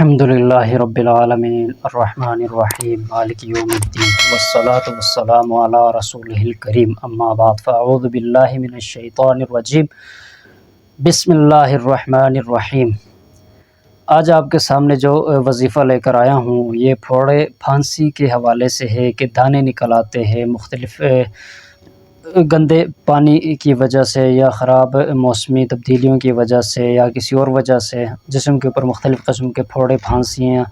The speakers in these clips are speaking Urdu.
الحمدللہ رب العالمین الرحمن الرحیم مالک یوم الدین والصلاة والسلام علی رسولہ الکریم اما بعد فاعوذ باللہ من الشیطان الرجیم بسم اللہ الرحمن الرحیم۔ آج آپ کے سامنے جو وظیفہ لے کر آیا ہوں یہ پھوڑے پھانسی کے حوالے سے ہے کہ دانے نکل آتے ہیں مختلف گندے پانی کی وجہ سے یا خراب موسمی تبدیلیوں کی وجہ سے یا کسی اور وجہ سے جسم کے اوپر مختلف قسم کے پھوڑے پھانسیاں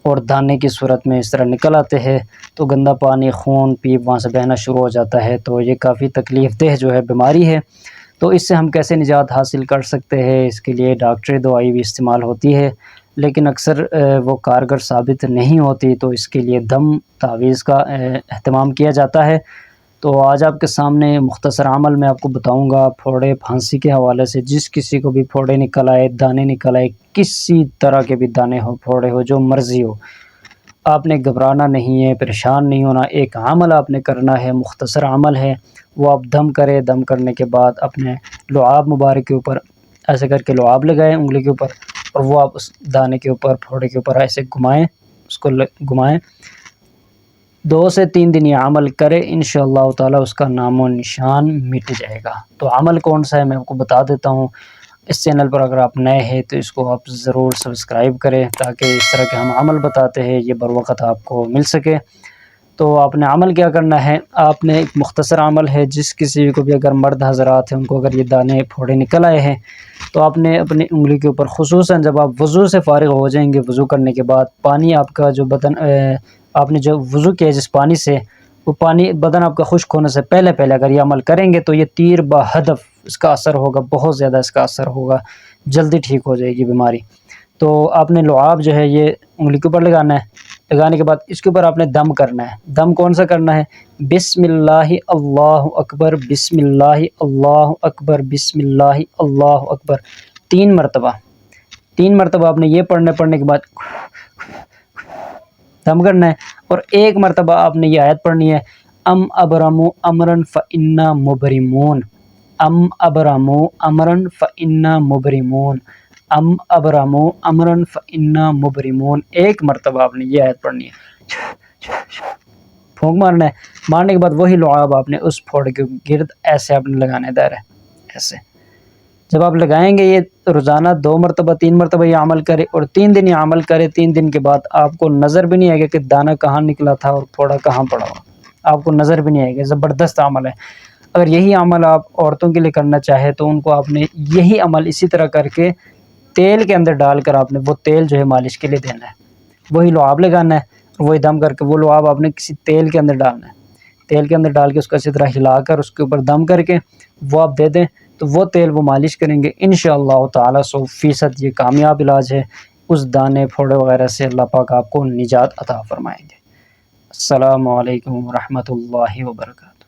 اور دانے کی صورت میں اس طرح نکل آتے ہیں تو گندا پانی خون پیپ وہاں سے بہنا شروع ہو جاتا ہے، تو یہ کافی تکلیف دہ جو ہے بیماری ہے۔ تو اس سے ہم کیسے نجات حاصل کر سکتے ہیں، اس کے لیے ڈاکٹری دوائی بھی استعمال ہوتی ہے لیکن اکثر وہ کارگر ثابت نہیں ہوتی، تو اس کے لیے دم تعویذ کا اہتمام کیا جاتا ہے۔ تو آج آپ کے سامنے مختصر عمل میں آپ کو بتاؤں گا پھوڑے پھانسی کے حوالے سے۔ جس کسی کو بھی پھوڑے نکل آئے، دانے نکل آئے، کسی طرح کے بھی دانے ہو، پھوڑے ہو، جو مرضی ہو، آپ نے گھبرانا نہیں ہے، پریشان نہیں ہونا۔ ایک عمل آپ نے کرنا ہے، مختصر عمل ہے، وہ آپ دم کرے، دم کرنے کے بعد اپنے لعاب مبارک کے اوپر ایسے کر کے لعاب لگائیں انگلی کے اوپر، اور وہ آپ اس دانے کے اوپر پھوڑے کے اوپر ایسے گھمائیں، اس کو گھمائیں۔ 2 سے 3 دن یہ عمل کرے، انشاءاللہ تعالی اس کا نام و نشان مٹ جائے گا۔ تو عمل کون سا ہے میں آپ کو بتا دیتا ہوں۔ اس چینل پر اگر آپ نئے ہیں تو اس کو آپ ضرور سبسکرائب کریں تاکہ اس طرح کے ہم عمل بتاتے ہیں یہ بر وقت آپ کو مل سکے۔ تو آپ نے عمل کیا کرنا ہے، آپ نے ایک مختصر عمل ہے، جس کسی کو بھی اگر مرد حضرات ہیں ان کو اگر یہ دانے پھوڑے نکل آئے ہیں تو آپ نے اپنی انگلی کے اوپر، خصوصاً جب آپ وضو سے فارغ ہو جائیں گے، وضو کرنے کے بعد پانی آپ کا جو بدن آپ نے جو وضو کیا جس پانی سے، وہ پانی بدن آپ کا خشک ہونے سے پہلے اگر یہ عمل کریں گے تو یہ تیر بہدف اس کا اثر ہوگا، بہت زیادہ اس کا اثر ہوگا، جلدی ٹھیک ہو جائے گی بیماری۔ تو آپ نے لعاب جو ہے یہ انگلی کے اوپر لگانا ہے، لگانے کے بعد اس کے اوپر آپ نے دم کرنا ہے۔ دم کون سا کرنا ہے؟ بسم اللہ اللہ اکبر، بسم اللہ اللہ اکبر، بسم اللہ اللہ اکبر، 3 مرتبہ۔ 3 مرتبہ آپ نے یہ پڑھنے کے بعد دم کرنا ہے، اور 1 مرتبہ آپ نے یہ آیت پڑھنی ہے، ام ابرموا امرا فانا مبرمون، ام ابرموا امرا فانا مبرمون، ام ابرموا امرا فانا مبرمون۔ 1 مرتبہ آپ نے یہ آیت پڑھنی ہے، پھونک مارنا ہے۔ مارنے کے بعد وہی لعاب آپ نے اس پھوڑے کے گرد ایسے آپ نے لگانے دائرہ ایسے۔ جب آپ لگائیں گے یہ روزانہ 2 مرتبہ 3 مرتبہ یہ عمل کرے اور 3 دن یہ عمل کرے، 3 دن کے بعد آپ کو نظر بھی نہیں آئے گا کہ دانہ کہاں نکلا تھا اور پھوڑا کہاں پڑا ہوا، آپ کو نظر بھی نہیں آئے گا۔ زبردست عمل ہے۔ اگر یہی عمل آپ عورتوں کے لیے کرنا چاہے تو ان کو آپ نے یہی عمل اسی طرح کر کے تیل کے اندر ڈال کر آپ نے وہ تیل جو ہے مالش کے لیے دینا ہے، وہی لعاب لگانا ہے، وہی دم کر کے وہ لعاب آپ نے کسی تیل کے اندر ڈالنا ہے، تیل کے اندر ڈال کے اس کو اسی طرح ہلا کر اس کے اوپر دم کر کے وہ آپ دے دیں تو وہ تیل وہ مالش کریں گے، انشاءاللہ تعالی 100% یہ کامیاب علاج ہے۔ اس دانے پھوڑے وغیرہ سے اللہ پاک آپ کو نجات عطا فرمائیں گے۔ السلام علیکم ورحمۃ اللہ وبرکاتہ۔